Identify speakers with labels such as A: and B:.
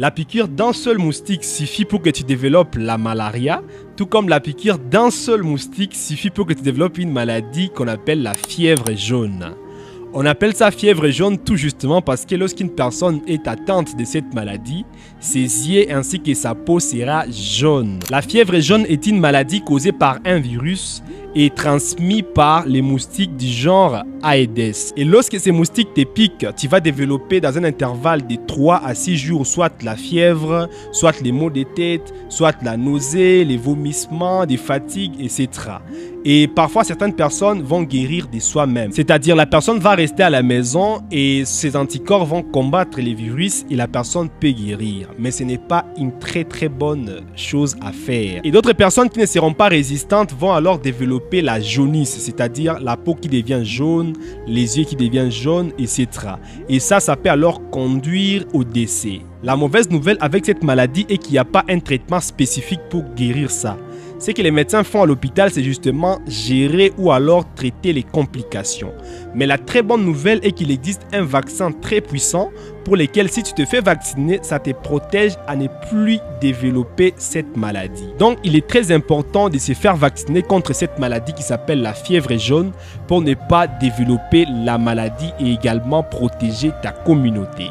A: La piqûre d'un seul moustique suffit pour que tu développes la malaria, tout comme la piqûre d'un seul moustique suffit pour que tu développes une maladie qu'on appelle la fièvre jaune. On appelle ça fièvre jaune tout justement parce que lorsqu'une personne est atteinte de cette maladie, ses yeux ainsi que sa peau sera jaune. La fièvre jaune est une maladie causée par un virus et transmise par les moustiques du genre Aedes. Et lorsque ces moustiques te piquent, tu vas développer dans un intervalle de 3 à 6 jours soit la fièvre, soit les maux de tête, soit la nausée, les vomissements, des fatigues, etc. Et parfois, certaines personnes vont guérir de soi-même. C'est-à-dire, la personne va rester à la maison et ses anticorps vont combattre les virus et la personne peut guérir. Mais ce n'est pas une très bonne chose à faire. Et d'autres personnes qui ne seront pas résistantes vont alors développer la jaunisse, c'est-à-dire la peau qui devient jaune, les yeux qui deviennent jaunes, etc. Et ça peut alors conduire au décès. La mauvaise nouvelle avec cette maladie est qu'il n'y a pas un traitement spécifique pour guérir ça. Ce que les médecins font à l'hôpital, c'est justement gérer ou alors traiter les complications. Mais la très bonne nouvelle est qu'il existe un vaccin très puissant pour lequel si tu te fais vacciner, ça te protège à ne plus développer cette maladie. Donc, il est très important de se faire vacciner contre cette maladie qui s'appelle la fièvre jaune pour ne pas développer la maladie et également protéger ta communauté.